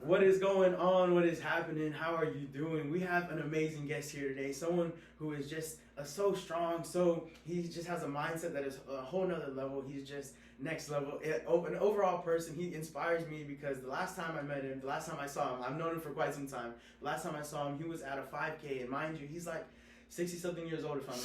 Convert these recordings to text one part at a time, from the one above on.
What is going on? What is happening? How are you doing? We have an amazing guest here today. Someone who is just so strong. He just has a mindset that is a whole nother level. He's just next level. An overall person. He inspires me because the last time I met him, the last time I saw him, I've known him for quite some time. The last time I saw him, he was at a 5K, and mind you, he's like 60-something years old, if I'm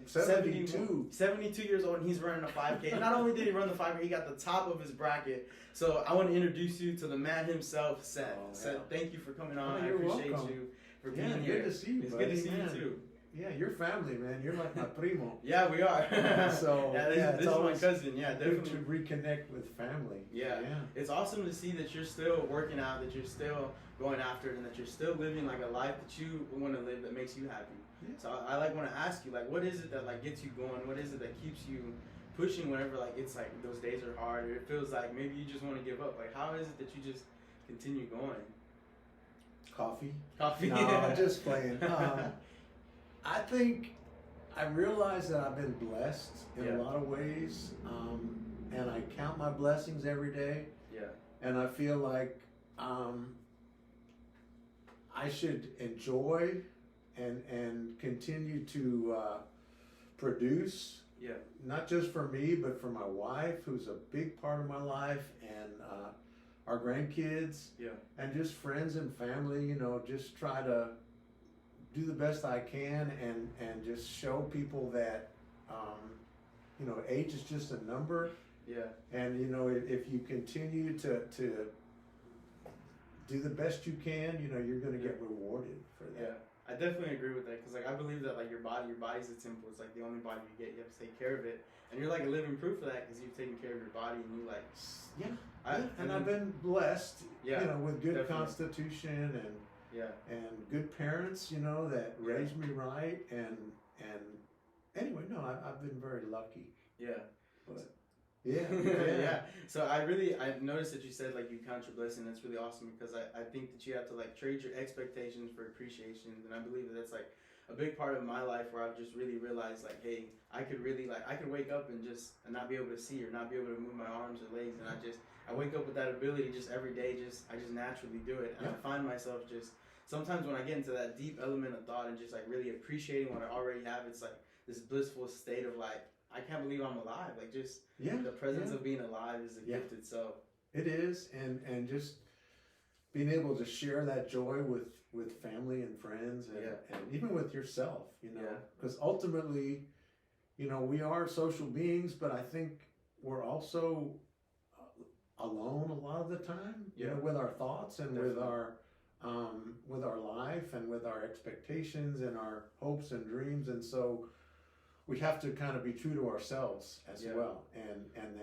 72 years old, and he's running a 5K. And not only did he run the 5K, he got the top of his bracket. So I want to introduce you to the man himself, Seth. Oh, yeah. Seth, thank you for coming on. Oh, I appreciate welcome. you for being here. Good to see you, It's buddy, good to see man. you too. Yeah, you're family, man. You're like my primo. Yeah, we are. So this is my cousin. Yeah, Good definitely. to reconnect with family. Yeah. It's awesome to see that you're still working out, that you're still going after it, and that you're still living like a life that you want to live that makes you happy. Yeah. So I want to ask you, like, what is it that like gets you going? What is it that keeps you pushing whenever like it's like those days are hard, or it feels like maybe you just want to give up? Like, how is it that you just continue going? Coffee? Coffee? No, I'm just playing. I think I realize that I've been blessed in a lot of ways, and I count my blessings every day. Yeah. And I feel like I should enjoy and continue to produce. Yeah. Not just for me, but for my wife, who's a big part of my life, and our grandkids, and just friends and family. You know, just try to do the best I can, and just show people that you know, age is just a number. Yeah. And you know, if you continue to do the best you can, you know, you're going to get rewarded for that. Yeah. I definitely agree with that, because like I believe that like your body's a temple. It's like the only body you get. You have to take care of it, and you're like a living proof of that because you've taken care of your body, and you like and I've been blessed, you know, with good constitution and good parents, you know, that raised me right, and anyway, no, I've been very lucky. Yeah. But yeah. So I noticed that you said like you count your blessing. That's really awesome, because I think that you have to like trade your expectations for appreciations, and I believe that that's like a big part of my life where I've just really realized like, hey, I could wake up and not be able to see or not be able to move my arms or legs, and I wake up with that ability just every day. I just naturally do it, and I find myself just sometimes when I get into that deep element of thought and just like really appreciating what I already have, it's like this blissful state of like, I can't believe I'm alive. Like just the presence of being alive is a gift itself. It is, and just being able to share that joy with family and friends, and even with yourself, you know, because ultimately, you know, we are social beings, but I think we're also alone a lot of the time, you know, with our thoughts and with our life and with our expectations and our hopes and dreams, and so we have to kind of be true to ourselves as well, and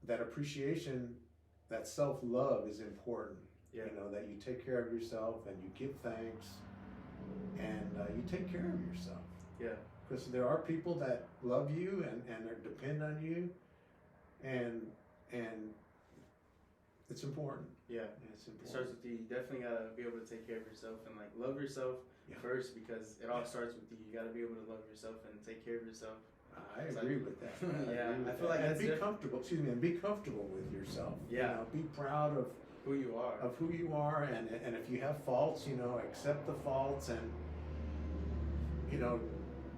that appreciation, that self-love is important. You know, that you take care of yourself and you give thanks, and you take care of yourself. Yeah. Because there are people that love you and depend on you, and it's important. Yeah. It's important. It starts with you. You definitely gotta be able to take care of yourself and like love yourself first, because it all starts with you. You gotta be able to love yourself and take care of yourself. I agree with that. I feel like that's comfortable. Excuse me, and be comfortable with yourself. Yeah. You know, be proud of who you are. And if you have faults, you know, accept the faults, and you know,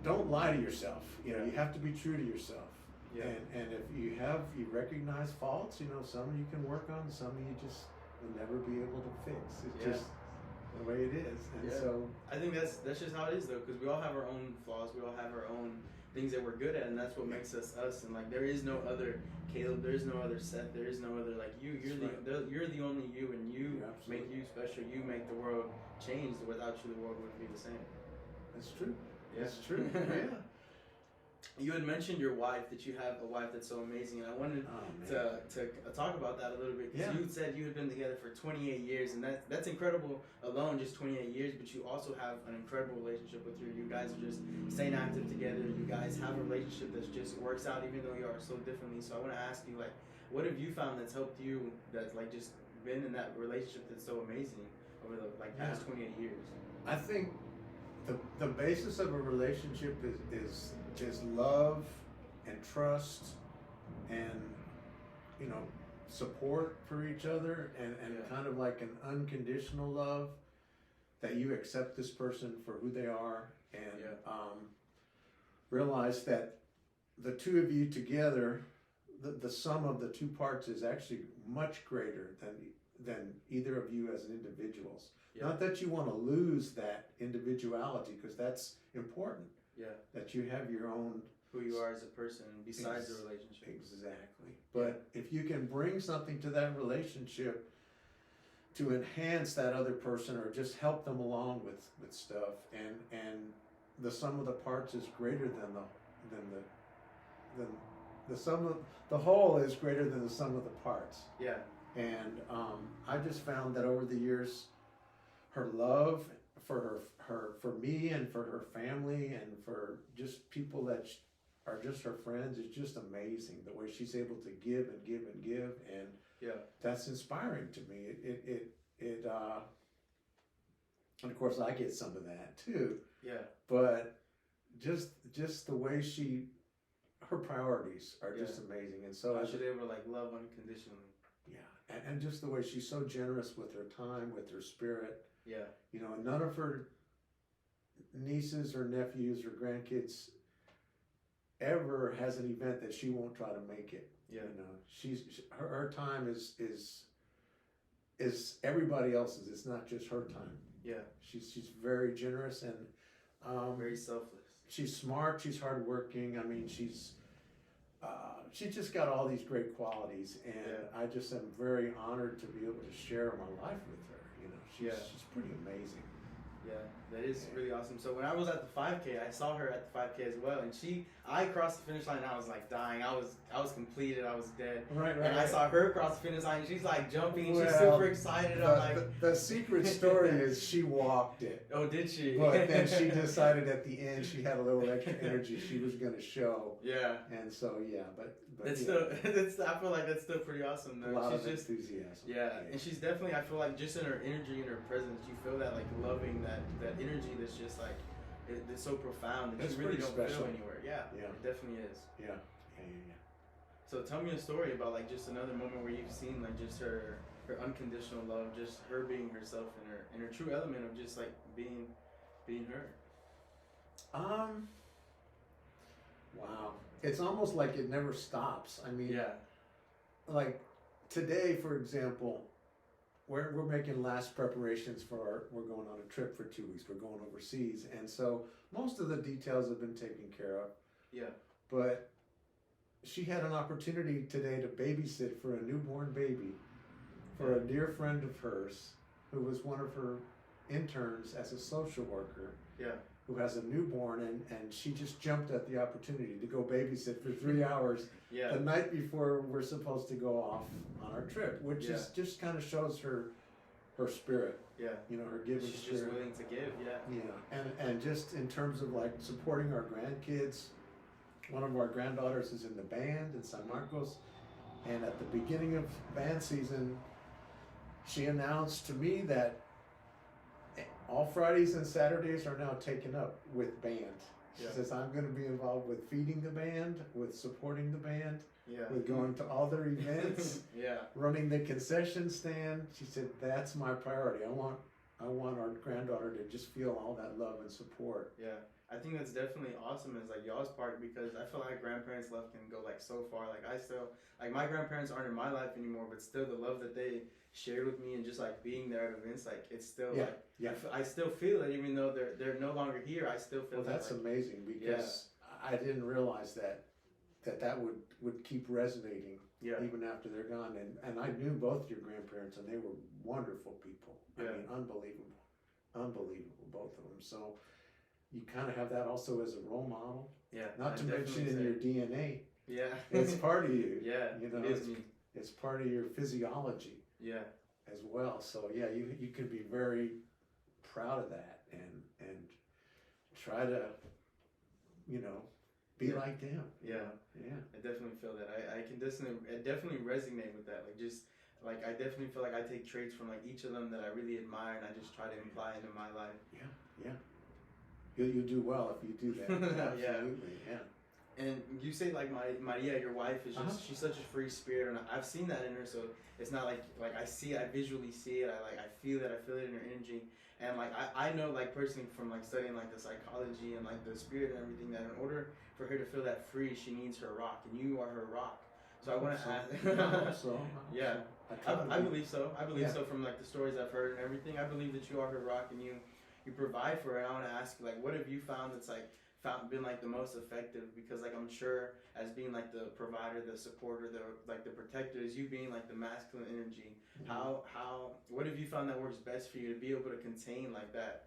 don't lie to yourself. You know, you have to be true to yourself. Yeah. And if you recognize faults, you know, some you can work on, some you just will never be able to fix. It's just the way it is. And so I think that's just how it is though, because we all have our own flaws, we all have our own things that we're good at, and that's what makes us us. And like there is no other Caleb, there is no other Seth, there is no other like you. You're the only you, and you make you special. You make the world change. Without you, the world wouldn't be the same. That's true. Yeah. That's true. Yeah. You had mentioned your wife, that you have a wife that's so amazing, and I wanted to talk about that a little bit, because you said you had been together for 28 years, and that's incredible alone, just 28 years, but you also have an incredible relationship with her. You guys are just staying active together. You guys have a relationship that just works out even though you are so differently. So I want to ask you, like, what have you found that's helped you, that's like just been in that relationship that's so amazing over the like past 28 years? I think the basis of a relationship is love and trust, and you know, support for each other and kind of like an unconditional love that you accept this person for who they are and realize that the two of you together, the sum of the two parts is actually much greater than either of you as individuals. Yeah. Not that you want to lose that individuality, because that's important. Yeah. That you have your own... Who you are as a person besides the relationship. Exactly. But if you can bring something to that relationship to enhance that other person or just help them along with stuff, and the sum of the parts is greater than the sum of the whole is greater than the sum of the parts. Yeah. And I just found that over the years, her love for for me and for her family and for just people that are just her friends is just amazing. The way she's able to give and give and give, and that's inspiring to me. It and of course I get some of that too. Yeah. But just the way her priorities are just amazing, and so she's able to like love unconditionally. Yeah, and just the way she's so generous with her time, with her spirit. Yeah. You know, none of her nieces or nephews or grandkids ever has an event that she won't try to make it. Yeah. You know, her time is everybody else's. It's not just her time. Yeah. She's very generous and very selfless. She's smart. She's hardworking. I mean, she's just got all these great qualities, and I just am very honored to be able to share my life with her. You know, she's pretty amazing. Yeah, that is really awesome. So when I was at the 5K, I saw her at the 5K as well, and I crossed the finish line. And I was like dying. I was completed. I was dead. Right. And I saw her cross the finish line. And she's like jumping. And she's super excited. I'm like, the secret story is she walked it. Oh, did she? But then she decided at the end she had a little extra energy she was going to show. Yeah. And so but it's still I feel like that's still pretty awesome though. A lot she's of just enthusiasm. Yeah, and she's definitely, I feel like just in her energy and her presence, you feel that like loving that energy that's just like it's so profound that you really don't feel anywhere. Yeah, it definitely is. Yeah. So tell me a story about like just another moment where you've seen like just her unconditional love, just her being herself in her true element of just like being her. Wow. It's almost like it never stops. I mean, like today, for example, we're making last preparations we're going on a trip for 2 weeks. We're going overseas. And so most of the details have been taken care of. Yeah. But she had an opportunity today to babysit for a newborn baby for a dear friend of hers who was one of her interns as a social worker. Yeah. Who has a newborn, and she just jumped at the opportunity to go babysit for 3 hours the night before we're supposed to go off on our trip, which is just kind of shows her spirit. Yeah. You know, her giving spirit. She's just willing to give, Yeah. And just in terms of like supporting our grandkids, one of our granddaughters is in the band in San Marcos, and at the beginning of band season, she announced to me that all Fridays and Saturdays are now taken up with band. She says, I'm going to be involved with feeding the band, with supporting the band, with going to all their events, running the concession stand. She said, that's my priority. I want our granddaughter to just feel all that love and support. Yeah. I think that's definitely awesome as like y'all's part, because I feel like grandparents' love can go like so far. Like I still, like my grandparents aren't in my life anymore, but still the love that they shared with me and just like being there at events, like it's still I still feel it even though they're no longer here. I still feel that's like, amazing, because I didn't realize that would keep resonating even after they're gone. And I knew both your grandparents, and they were wonderful people. I mean, unbelievable, both of them. So you kind of have that also as a role model. Yeah. Not to mention in your DNA. Yeah. It's part of you. Yeah. You know, it's part of your physiology. Yeah. As well. So yeah, you could be very proud of that and try to, be like them. Yeah. Yeah. I definitely feel that. I can definitely resonate with that. Like just like I definitely feel like I take traits from like each of them that I really admire, and I just try to imply into my life. Yeah. Yeah. You'll do well if you do that. Absolutely. Yeah. And you say like Maria, your wife is just she's such a free spirit, and I've seen that in her. So it's not like I see, I visually see it. I feel it. I feel it in her energy. And like I know like personally from like studying like the psychology and like the spirit and everything, that in order for her to feel that free, she needs her rock, and you are her rock. So I want to ask. Yeah, I believe so. I believe so from like the stories I've heard and everything. I believe that you are her rock, and you provide for her. And I want to ask you, like, what have you found that's like been like the most effective? Because like I'm sure as being like the provider, the supporter, the protector, is you being like the masculine energy. How what have you found that works best for you to be able to contain like that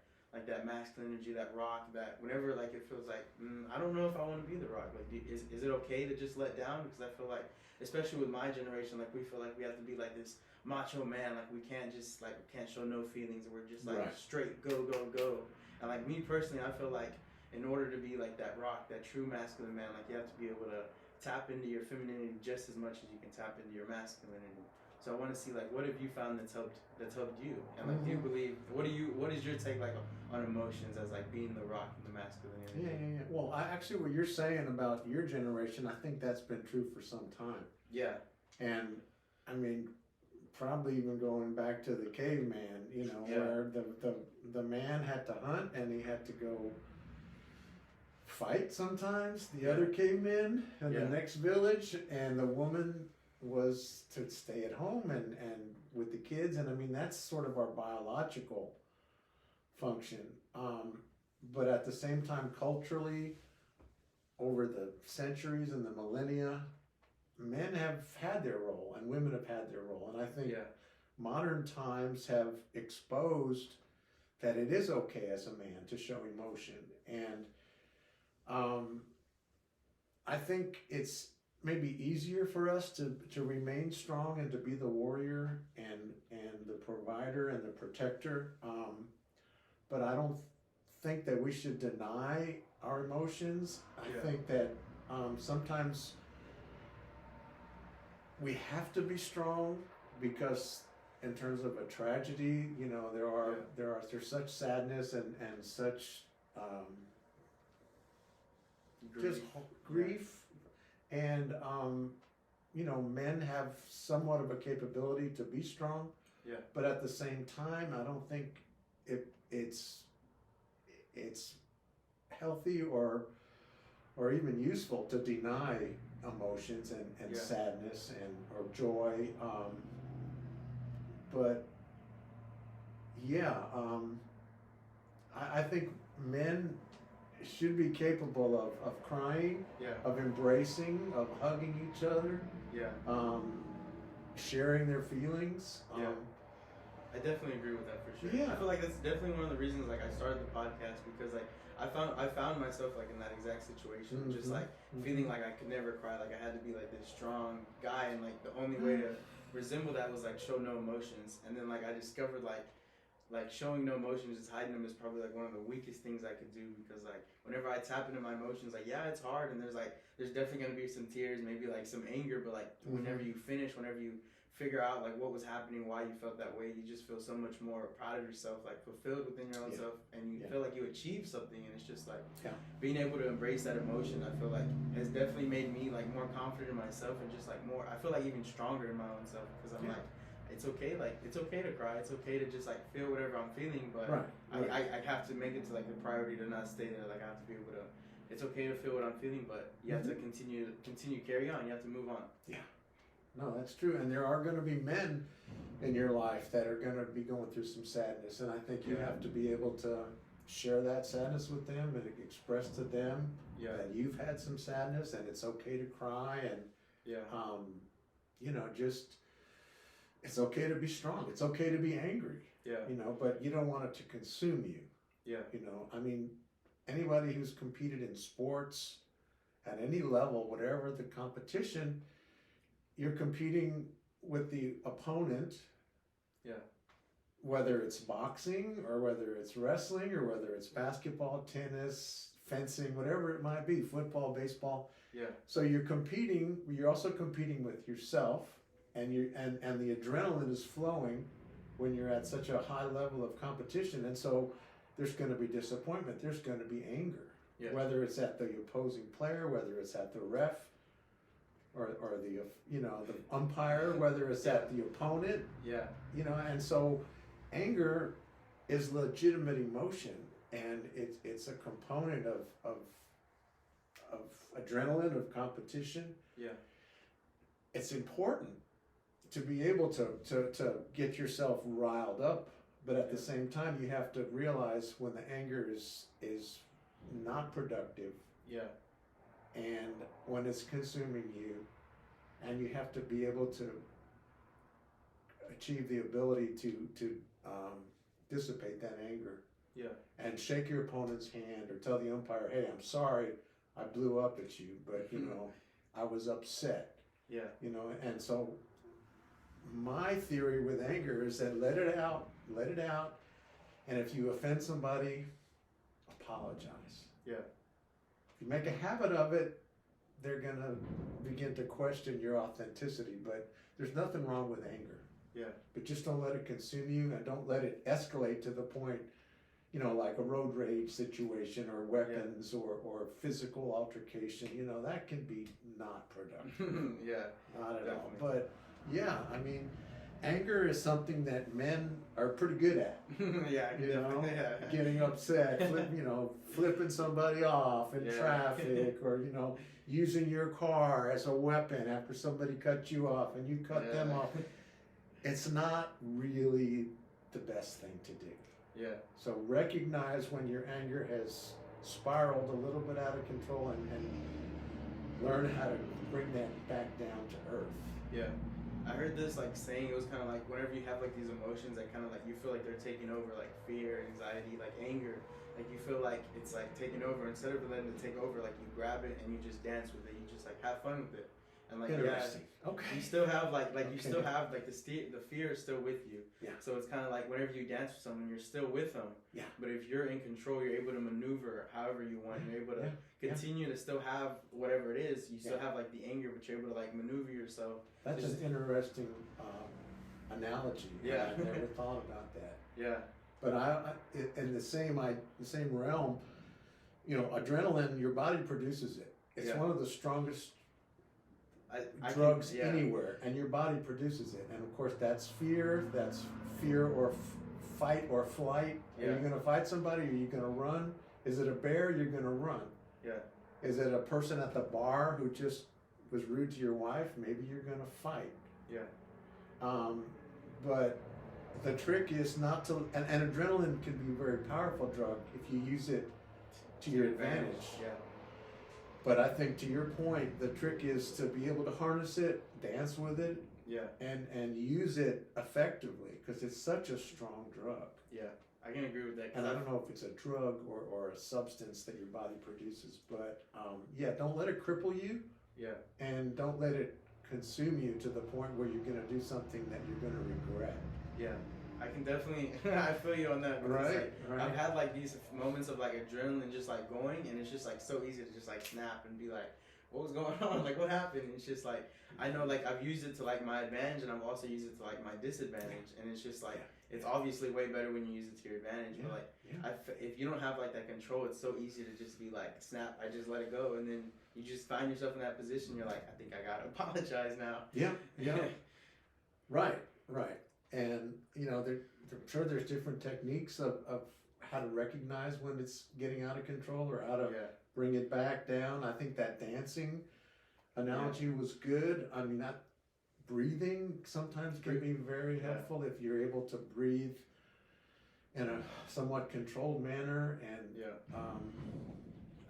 masculine energy, that rock, that whenever like it feels like I don't know if I want to be the rock. Like is it okay to just let down? Because I feel like, especially with my generation, like we feel like we have to be like this macho man, like we can't just like we can't show no feelings, and we're just like straight go. And like me personally, I feel like in order to be like that rock, that true masculine man, like you have to be able to tap into your femininity just as much as you can tap into your masculinity. So I want to see like what have you found that's helped you, and like do you believe what is your take like on emotions as like being the rock and the masculinity? Yeah. Well, actually, what you're saying about your generation, I think that's been true for some time. Yeah. And I mean, probably even going back to the caveman, where the man had to hunt and he had to go fight sometimes the other cavemen in the next village, and the woman was to stay at home and with the kids. And I mean, that's sort of our biological function. But at the same time, culturally, over the centuries and the millennia, men have had their role and women have had their role. And I think modern times have exposed that it is okay as a man to show emotion. And I think it's maybe easier for us to remain strong and to be the warrior and the provider and the protector. But I don't think that we should deny our emotions. I think that sometimes we have to be strong because in terms of a tragedy, there's such sadness and such grief. And men have somewhat of a capability to be strong. Yeah. But at the same time, I don't think it's healthy or even useful to deny emotions and sadness or joy. I think men should be capable of crying, of embracing, of hugging each other, sharing their feelings. I definitely agree with that for sure. Yeah. I feel like that's definitely one of the reasons like I started the podcast, because like I found myself like in that exact situation, just like feeling like I could never cry, like I had to be like this strong guy, and like the only way to resemble that was like show no emotions. And then like I discovered like showing no emotions, just hiding them, is probably like one of the weakest things I could do, because like whenever I tap into my emotions, like it's hard, and there's definitely gonna be some tears, maybe like some anger, but like whenever you finish, whenever you figure out like what was happening, why you felt that way, you just feel so much more proud of yourself, like fulfilled within your own self, and you feel like you achieved something. And it's just like being able to embrace that emotion, I feel like has definitely made me like more confident in myself, and just like more, I feel like even stronger in my own self, because I'm like, it's okay to cry, it's okay to just like feel whatever I'm feeling, but I have to make it to like the priority to not stay there. Like I have to be able to, it's okay to feel what I'm feeling, but you have to continue carry on, you have to move on. No, that's true. And there are going to be men in your life that are going to be going through some sadness, and I think you have to be able to share that sadness with them and express to them that you've had some sadness, and it's okay to cry, and just it's okay to be strong. It's okay to be angry. But you don't want it to consume you. I mean, anybody who's competed in sports at any level, whatever the competition, you're competing with the opponent. Whether it's boxing or whether it's wrestling or whether it's basketball, tennis, fencing, whatever it might be, football, baseball. So you're also competing with yourself, and the adrenaline is flowing when you're at such a high level of competition. And so there's going to be disappointment, there's going to be anger. Yeah. Whether it's at the opposing player, whether it's at the ref, or the the umpire, whether it's at the opponent. Yeah. And so anger is legitimate emotion, and it's a component of adrenaline, of competition. Yeah. It's important to be able to get yourself riled up, but at the same time you have to realize when the anger is not productive. Yeah. And when it's consuming you, and you have to be able to achieve the ability to dissipate that anger. Yeah. And shake your opponent's hand or tell the umpire, hey, I'm sorry I blew up at you, but I was upset. Yeah. And so my theory with anger is that let it out, and if you offend somebody, apologize. Yeah. If you make a habit of it, they're gonna begin to question your authenticity, but there's nothing wrong with anger. Yeah. But just don't let it consume you, and don't let it escalate to the point, like a road rage situation or weapons or physical altercation. That can be not productive. Yeah. Not at all. Definitely. But yeah, anger is something that men are pretty good at. Yeah. Yeah. Getting upset, flipping somebody off in traffic, or using your car as a weapon after somebody cut you off and you cut them off. It's not really the best thing to do. Yeah. So recognize when your anger has spiraled a little bit out of control, and learn how to bring that back down to earth. Yeah. I heard this saying, it was kind of like whenever you have these emotions that kind of you feel like they're taking over, like fear, anxiety, anger, you feel like it's taking over. Instead of letting it take over, you grab it and you just dance with it. You just have fun with it. And Interesting. Okay. You still have Okay. you still have the fear is still with you. Yeah. So it's kind of whenever you dance with someone, you're still with them. Yeah. But if you're in control, you're able to maneuver however you want. You're able to continue to still have whatever it is. You still have the anger, but you're able to maneuver yourself. That's an interesting analogy. Yeah. I never thought about that. Yeah. But in the same realm, adrenaline, your body produces it. It's one of the strongest drugs anywhere, and your body produces it. And of course, that's fear. That's fear or fight or flight. Yeah. Are you going to fight somebody? Are you going to run? Is it a bear? You're going to run. Yeah. Is it a person at the bar who just was rude to your wife? Maybe you're going to fight. Yeah. But the trick is not to, and adrenaline can be a very powerful drug if you use it to your advantage. Yeah. But I think, to your point, the trick is to be able to harness it, dance with it, and use it effectively, because it's such a strong drug. Yeah, I can agree with that. And I don't know if it's a drug or a substance that your body produces, but don't let it cripple you. Yeah. And don't let it consume you to the point where you're going to do something that you're going to regret. Yeah. I can definitely, I feel you on that. Right. I've had these moments of adrenaline just going, and it's just so easy to just snap and be what was going on? What happened? It's just I know I've used it to my advantage, and I've also used it to my disadvantage, and it's just it's obviously way better when you use it to your advantage. But if you don't have that control, it's so easy to just be snap. I just let it go, and then you just find yourself in that position. You're I think I gotta apologize now. Yeah. Right. And I'm sure there's different techniques of how to recognize when it's getting out of control, or how to bring it back down. I think that dancing analogy was good. That breathing sometimes can be very helpful if you're able to breathe in a somewhat controlled manner. And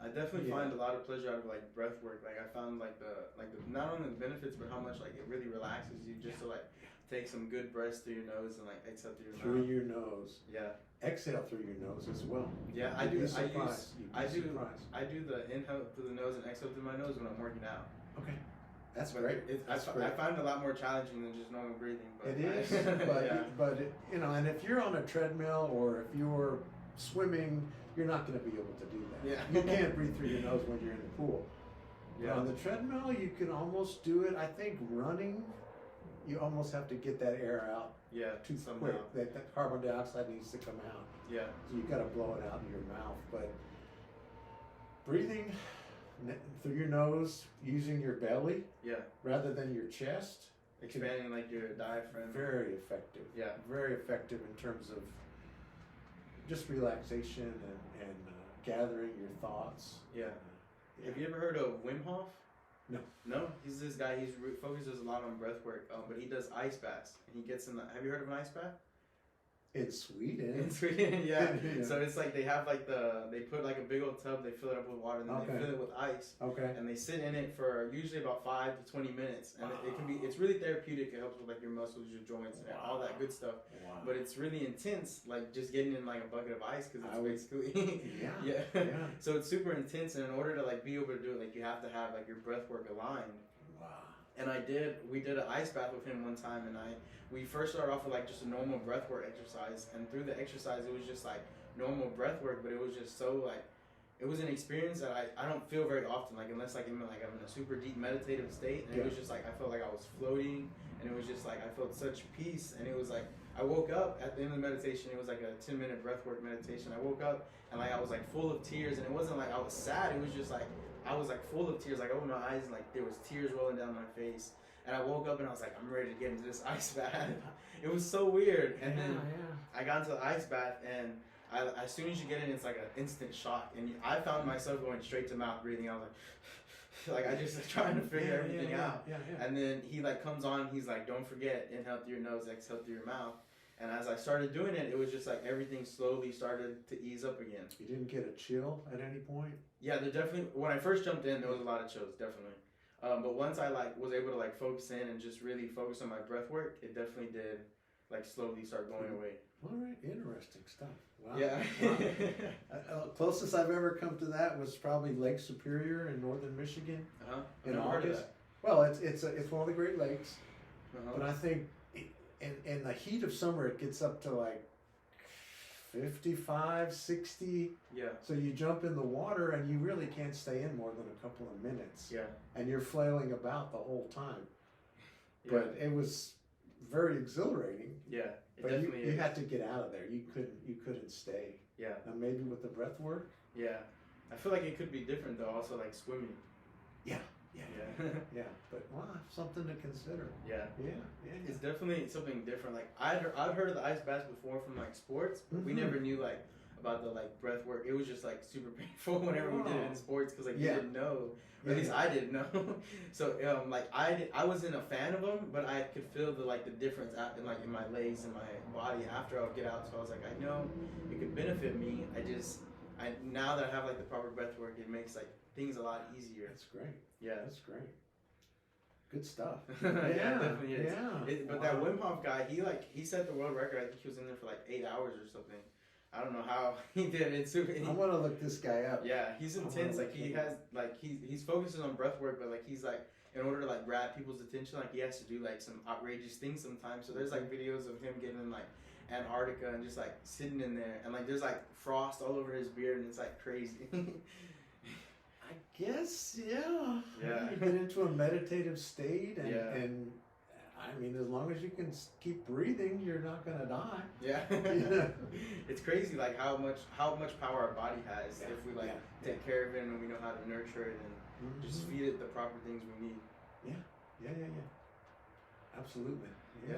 I definitely find a lot of pleasure out of breath work. I found the not only the benefits, but how much it really relaxes you just to take some good breaths through your nose and exhale through your mouth. Through your nose. Yeah. Exhale through your nose as well. Yeah, I do. I do the inhale through the nose and exhale through my nose when I'm working out. Okay. That's great. I find it a lot more challenging than just normal breathing. But it is, but and if you're on a treadmill or if you're swimming, you're not going to be able to do that. Yeah. You can't breathe through your nose when you're in the pool. Yeah. But on the treadmill, you can almost do it. I think running, you almost have to get that air out. Yeah. Too quick. That carbon dioxide needs to come out. Yeah. So you've got to blow it out in your mouth. But breathing through your nose, using your belly rather than your chest. Expanding like your diaphragm. Very effective. Yeah. Very effective in terms of just relaxation and gathering your thoughts. Yeah. Have you ever heard of Wim Hof? No. No? He's this guy, focuses a lot on breath work, but he does ice baths. And he gets in have you heard of an ice bath? In Sweden. In Sweden, yeah. So it's like they have like they put like a big old tub, they fill it up with water, and then they fill it with ice. Okay. And they sit in it for usually about 5 to 20 minutes. And it's really therapeutic. It helps with like your muscles, your joints, and all that good stuff. Wow. But it's really intense, like just getting in like a bucket of ice, because it's basically yeah. So it's super intense, and in order to like be able to do it, like you have to have like your breath work aligned. Wow. And we did an ice bath with him one time, and we first started off with like just a normal breath work exercise, and through the exercise it was just like normal breath work, but it was just so like, it was an experience that I don't feel very often, like unless like I'm in a super deep meditative state, and it was just like I felt like I was floating, and it was just like I felt such peace, and it was like I woke up at the end of the meditation. It was like a 10-minute breathwork meditation. I woke up and like I was like full of tears, and it wasn't like I was sad. It was just like I was like full of tears. Like I opened my eyes and like there was tears rolling down my face. And I woke up and I was like, I'm ready to get into this ice bath. It was so weird. And then I got into the ice bath, and as soon as you get in, it's like an instant shock. And I found myself going straight to mouth breathing. I was like, I just trying to figure everything out. And then he like comes on. He's like, don't forget, inhale through your nose, exhale through your mouth. And as I started doing it, it was just like everything slowly started to ease up again. You didn't get a chill at any point? Yeah, there definitely. When I first jumped in, there was a lot of chills, definitely. But once I like was able to like focus in and just really focus on my breath work, it definitely did like slowly start going away. All right, interesting stuff. Wow. Yeah. Wow. Closest I've ever come to that was probably Lake Superior in northern Michigan. In August. Well, it's one of the Great Lakes, but I think in the heat of summer it gets up to like 55, 60. Yeah. So you jump in the water and you really can't stay in more than a couple of minutes. Yeah. And you're flailing about the whole time. Yeah. But it was very exhilarating. Yeah. But you had to get out of there. You couldn't stay. Yeah. And maybe with the breath work. Yeah. I feel like it could be different though, also like swimming. Yeah. Yeah. But wow, something to consider. Yeah. Yeah. It's definitely something different. Like I'd heard of the ice baths before from like sports, but we never knew like about the like breath work. It was just like super painful whenever we did it in sports, because like you didn't know, or at least I didn't know. So like I wasn't a fan of them, but I could feel the difference in my legs and my body after I would get out. So I was like, I know it could benefit me. Now that I have like the proper breath work, it makes like things a lot easier. That's great. Yeah, that's great. Good stuff. Yeah, it definitely is. Yeah. But that Wim Hof guy, he set the world record. I think he was in there for like 8 hours or something. I don't know how he did it. I want to look this guy up. Yeah, he's intense. Like he has like he's focusing on breath work, but like he's like, in order to like grab people's attention, like he has to do like some outrageous things sometimes. So there's like videos of him getting in like Antarctica and just like sitting in there, and like there's like frost all over his beard, and it's like crazy. I guess, yeah. Yeah. You get into a meditative state, and I mean, as long as you can keep breathing, you're not gonna die. Yeah. It's crazy, like how much power our body has if we like take care of it and we know how to nurture it and just feed it the proper things we need. Yeah. Absolutely. Yeah.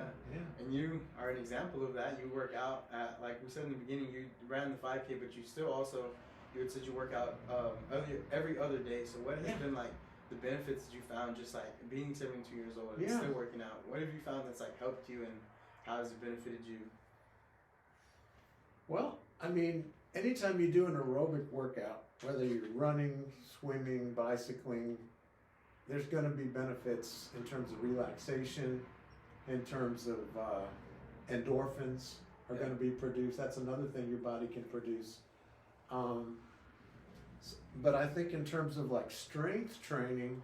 And you are an example of that. You work out at, like we said in the beginning, you ran the 5K, but you still also, you had said you work out every other day. So what has been like the benefits that you found just like being 72 years old and still working out? What have you found that's like helped you, and how has it benefited you? Well, I mean, anytime you do an aerobic workout, whether you're running, swimming, bicycling, there's going to be benefits in terms of relaxation, in terms of endorphins are going to be produced. That's another thing your body can produce. But I think in terms of like strength training,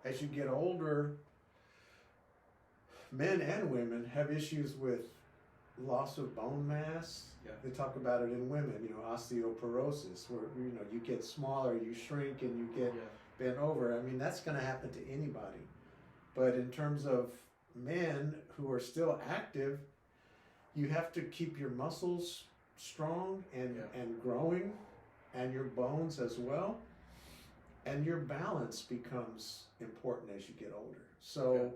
as you get older, men and women have issues with loss of bone mass. Yeah. They talk about it in women, osteoporosis, where you get smaller, you shrink, and you get bent over. I mean, that's going to happen to anybody. But in terms of men who are still active, you have to keep your muscles strong and growing, and your bones as well. and your balance becomes important as you get older. So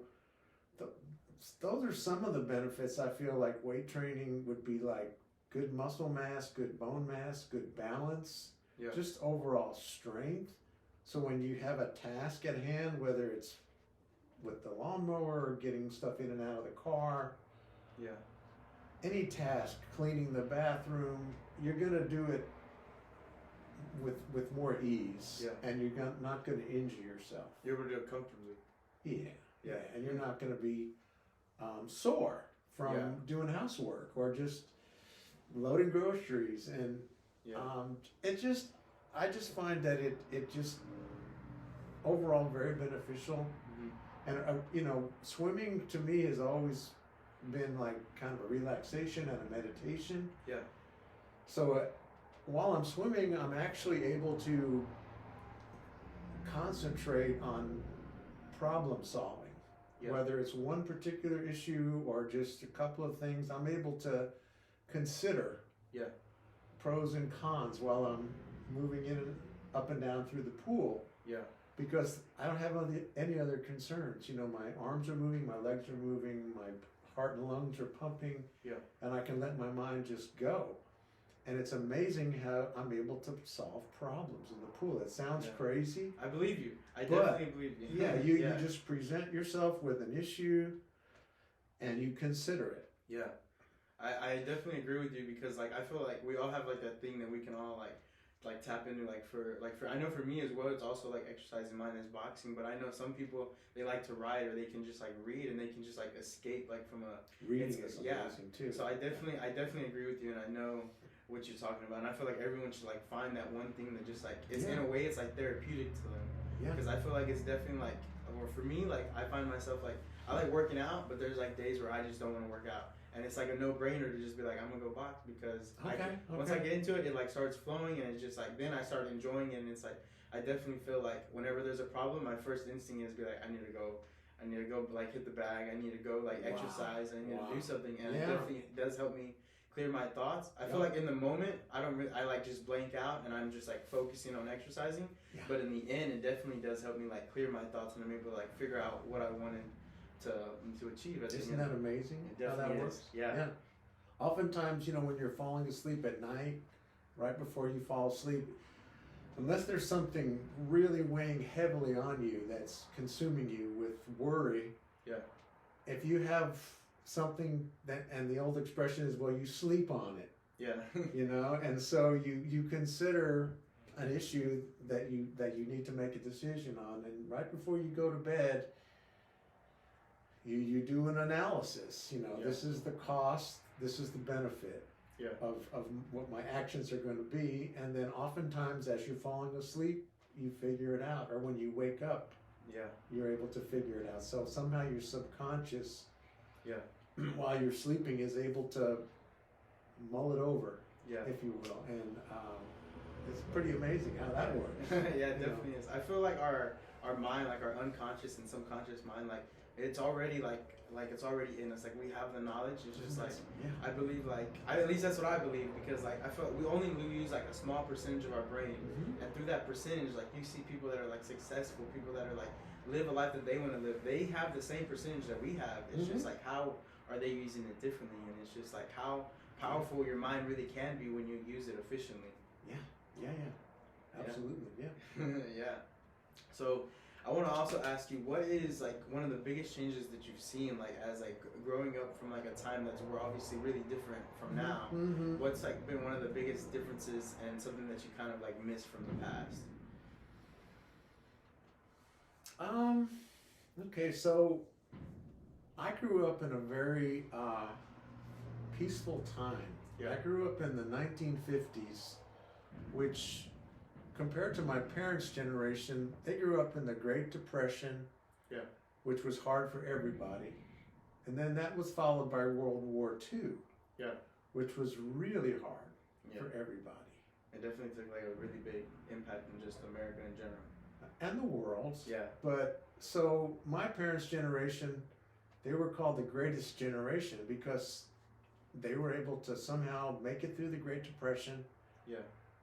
those are some of the benefits. I feel like weight training would be like good muscle mass, good bone mass, good balance, just overall strength. So when you have a task at hand, whether it's with the lawnmower or getting stuff in and out of the car, any task, cleaning the bathroom, you're going to do it with more ease, and you're not going to injure yourself. You're able to do it comfortably. Yeah, and you're not going to be sore from doing housework or just loading groceries, and I just find that it just overall very beneficial. And swimming to me has always been like kind of a relaxation and a meditation. So while I'm swimming, I'm actually able to concentrate on problem solving. Whether it's one particular issue or just a couple of things, I'm able to consider pros and cons while I'm moving in and up and down through the pool. Because I don't have any other concerns. My arms are moving, my legs are moving, my heart and lungs are pumping, and I can let my mind just go. And it's amazing how I'm able to solve problems in the pool. It sounds crazy. I believe you. I definitely believe you. You just present yourself with an issue and you consider it. I definitely agree with you, because like I feel like we all have like that thing that we can all like tap into, for I know for me as well, it's also like exercising. Mine is boxing, but I know some people, they like to write, or they can just like read, and they can just like escape like from a reading is amazing too. So I definitely agree with you, and I know what you're talking about, and I feel like everyone should like find that one thing that just like it's in a way it's like therapeutic to them. Because I feel like it's definitely like, or for me, like I find myself like I like working out, but there's like days where I just don't want to work out. And it's like a no-brainer to just be like, I'm gonna go box, because once I get into it, it like starts flowing, and it's just like, then I start enjoying it, and it's like, I definitely feel like whenever there's a problem, my first instinct is be like, I need to go like hit the bag, I need to go like exercise, I need to do something, and it definitely does help me clear my thoughts. I feel like in the moment, I like just blank out, and I'm just like focusing on exercising, but in the end, it definitely does help me like clear my thoughts, and I'm able to like figure out what I wanted to achieve. Isn't that amazing how that works? Yeah. Oftentimes, when you're falling asleep at night, right before you fall asleep, unless there's something really weighing heavily on you that's consuming you with worry, if you have something that, and the old expression is, well, you sleep on it. And so you consider an issue that you need to make a decision on, and right before you go to bed, you do an analysis. This is the cost, this is the benefit of what my actions are going to be, and then oftentimes as you're falling asleep, you figure it out, or when you wake up, you're able to figure it out. So somehow your subconscious, while you're sleeping, is able to mull it over, if you will, and it's pretty amazing how that works. It definitely is. I feel like our mind, like our unconscious and subconscious mind, like it's already like it's already in us. Like we have the knowledge. It's just like I believe, like at least that's what I believe, because like I feel like we only use like a small percentage of our brain, and through that percentage, like you see people that are like successful, people that are like live a life that they want to live. They have the same percentage that we have. It's just like how are they using it differently, and it's just like how powerful your mind really can be when you use it efficiently. Absolutely. So I want to also ask you, what is like one of the biggest changes that you've seen, like as like growing up from like a time that's we're obviously really different from now? What's like been one of the biggest differences, and something that you kind of like miss from the past? Okay, so I grew up in a very peaceful time. I grew up in the 1950s, which compared to my parents' generation, they grew up in the Great Depression, which was hard for everybody. And then that was followed by World War II, which was really hard for everybody. It definitely took like a really big impact on just America in general. And the world. But so my parents' generation, they were called the greatest generation because they were able to somehow make it through the Great Depression.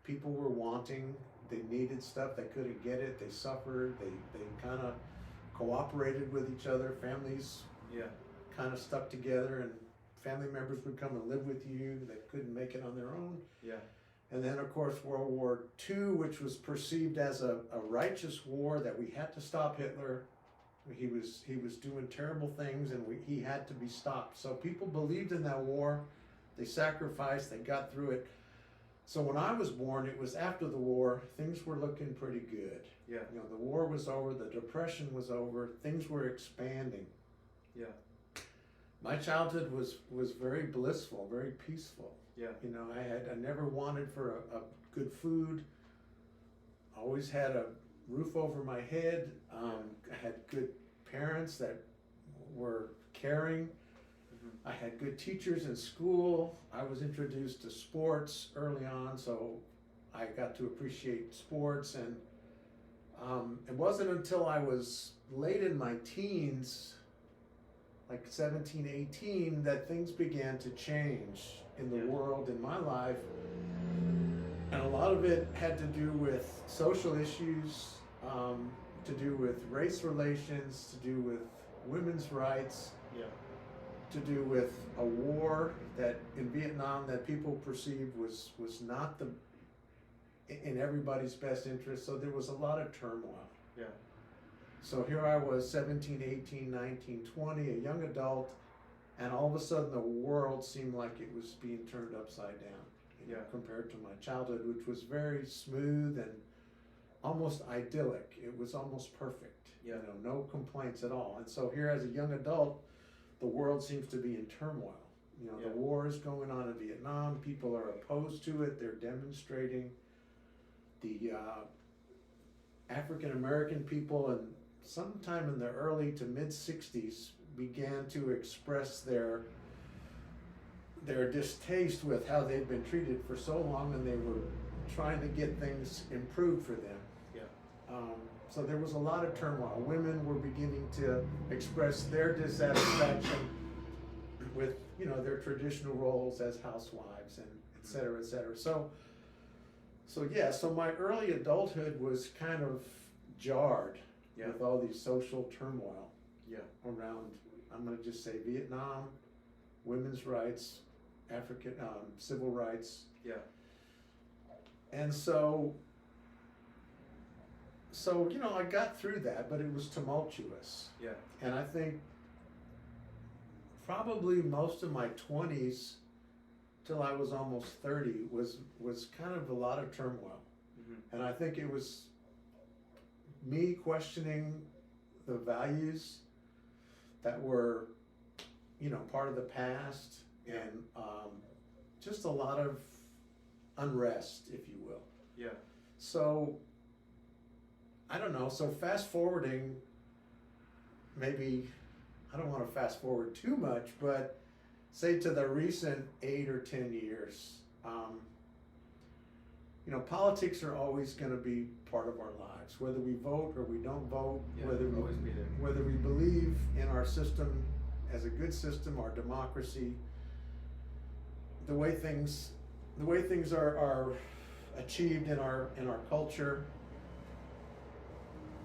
People were wanting they needed stuff, they couldn't get it, they suffered, they kind of cooperated with each other. Families kind of stuck together, and family members would come and live with you that couldn't make it on their own. And then, of course, World War II, which was perceived as a righteous war, that we had to stop Hitler. He was doing terrible things, and he had to be stopped. So people believed in that war. They sacrificed. They got through it. So when I was born, it was after the war. Things were looking pretty good. You know, the war was over. The Depression was over. Things were expanding. My childhood was very blissful, very peaceful. You know, I never wanted for a good food. Always had a roof over my head. I had good parents that were caring. I had good teachers in school. I was introduced to sports early on, so I got to appreciate sports. And it wasn't until I was late in my teens, like 17, 18, that things began to change in the world, in my life. And a lot of it had to do with social issues, to do with race relations, to do with women's rights, to do with a war that in Vietnam that people perceived was not in everybody's best interest. So there was a lot of turmoil. So here I was, 17, 18, 19, 20, a young adult, and all of a sudden the world seemed like it was being turned upside down, you know, compared to my childhood, which was very smooth and almost idyllic. It was almost perfect. You know, no complaints at all. And so here as a young adult, the world seems to be in turmoil. You know, the war is going on in Vietnam. People are opposed to it. They're demonstrating. The African American people, and sometime in the early to mid 60s, began to express their distaste with how they'd been treated for so long, and they were trying to get things improved for them. So there was a lot of turmoil. Women were beginning to express their dissatisfaction with, you know, their traditional roles as housewives, and et cetera, et cetera. So my early adulthood was kind of jarred with all these social turmoil around, I'm going to just say, Vietnam, women's rights, African civil rights. And so you know, I got through that, but it was tumultuous. And I think probably most of my 20s till I was almost 30 was kind of a lot of turmoil. And I think it was me questioning the values that were, you know, part of the past, and just a lot of unrest, if you will. So I don't know. So fast forwarding, maybe, I don't want to fast forward too much, but say to the recent 8 or 10 years, you know, politics are always going to be part of our lives, whether we vote or we don't vote, whether we believe in our system as a good system, our democracy, the way things are achieved in our culture.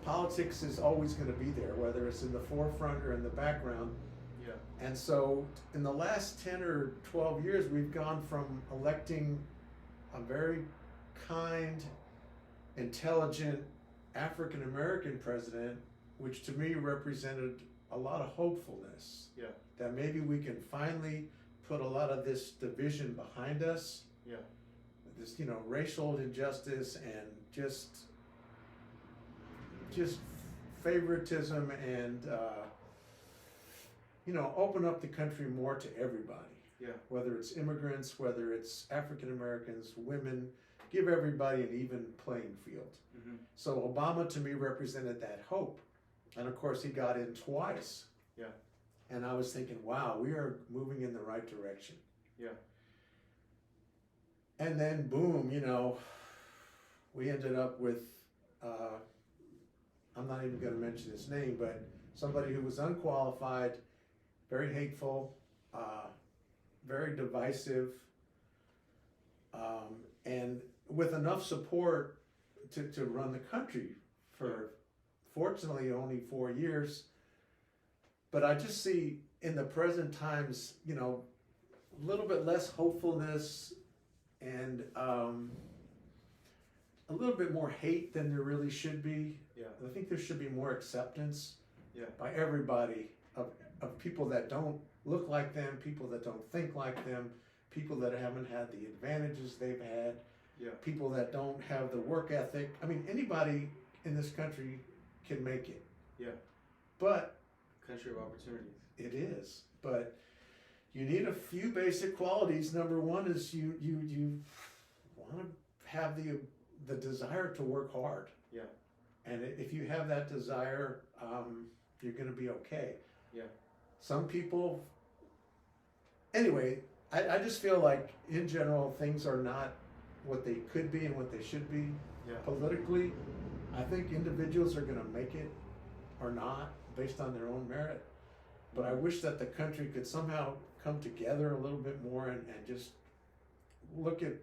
Politics is always going to be there, whether it's in the forefront or in the background. And so in the last 10 or 12 years, we've gone from electing a very kind, intelligent African-American president, which to me represented a lot of hopefulness. That maybe we can finally put a lot of this division behind us. This, you know, racial injustice and just favoritism, and you know, open up the country more to everybody. Whether it's immigrants, whether it's African Americans, women, give everybody an even playing field. So Obama to me represented that hope, and of course he got in twice. And I was thinking, wow, we are moving in the right direction. And then boom, you know, we ended up with I'm not even going to mention his name, but somebody who was unqualified, very hateful, very divisive, and with enough support to run the country for, fortunately, only 4 years. But I just see in the present times, a little bit less hopefulness and a little bit more hate than there really should be. Yeah. I think there should be more acceptance Yeah. by everybody of people that don't look like them, people that don't think like them, people that haven't had the advantages they've had, people that don't have the work ethic. I mean, anybody in this country can make it. Yeah. But country of opportunities. It is. But you need a few basic qualities. Number one is you want to have the desire to work hard. Yeah. And if you have that desire, you're going to be okay. Yeah. Some people, anyway, I just feel like in general things are not what they could be and what they should be. Yeah. Politically. I think individuals are going to make it or not based on their own merit. But I wish that the country could somehow come together a little bit more and just look at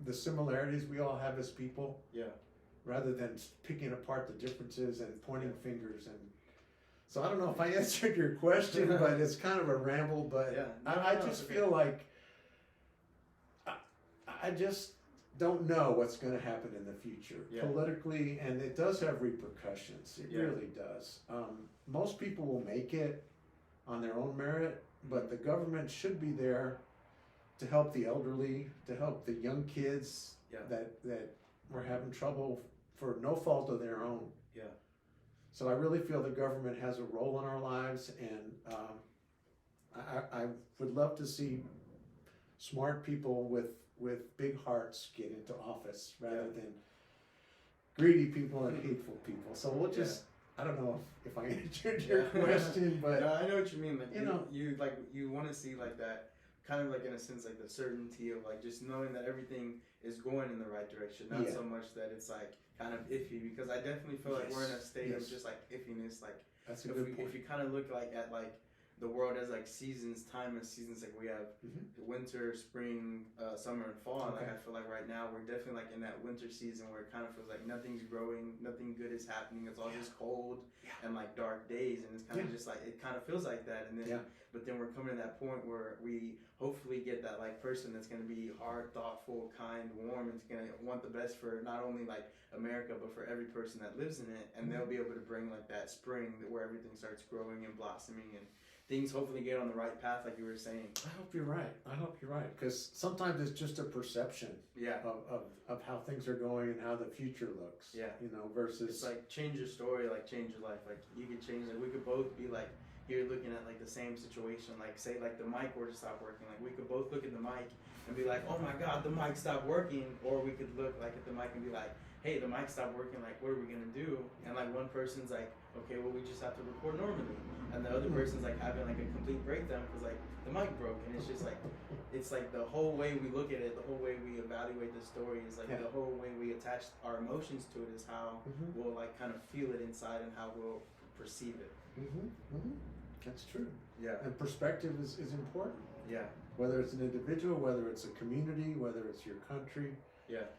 the similarities we all have as people. Yeah. Rather than picking apart the differences and pointing fingers. And so I don't know if I answered your question, but it's kind of a ramble. But I just feel like I just don't know what's going to happen in the future politically, and it does have repercussions. It really does. Most people will make it on their own merit, but the government should be there to help the elderly, to help the young kids that were having trouble for no fault of their own. Yeah. So I really feel the government has a role in our lives, and I would love to see smart people with big hearts get into office rather than greedy people and hateful people. So we'll just, I don't know if I answered your question, but no, I know what you mean. Like, you you want to see like that, kind of like in a sense like the certainty of like just knowing that everything is going in the right direction, not so much that it's like kind of iffy. Because I definitely feel like we're in a state of just like iffiness. Like that's a good point. If you kind of look like at like the world as like seasons, time as seasons, like we have winter, spring, summer, and fall. And like I feel like right now we're definitely like in that winter season where it kind of feels like nothing's growing, nothing good is happening. It's all just cold and like dark days, and it's kind of just like it kind of feels like that. And then, but then we're coming to that point where we hopefully get that like person that's going to be hard, thoughtful, kind, warm, and it's going to want the best for not only like America but for every person that lives in it. And they'll be able to bring like that spring where everything starts growing and blossoming and things hopefully get on the right path, like you were saying. I hope you're right. Because sometimes it's just a perception of how things are going and how the future looks. Yeah. Versus it's like change your story, like change your life. Like you could change it. We could both be like here looking at like the same situation. Like say like the mic were to stop working. Like we could both look at the mic and be like, oh my God, the mic stopped working. Or we could look like at the mic and be like, hey, the mic stopped working. Like what are we gonna do? And like one person's like, okay, well we just have to record normally. And the other person's like having like a complete breakdown because like the mic broke. And it's just like, it's like the whole way we look at it, the whole way we evaluate the story is like the whole way we attach our emotions to it is how we'll like kind of feel it inside and how we'll perceive it. That's true. Yeah. And perspective is important. Yeah. Whether it's an individual, whether it's a community, whether it's your country. Yeah.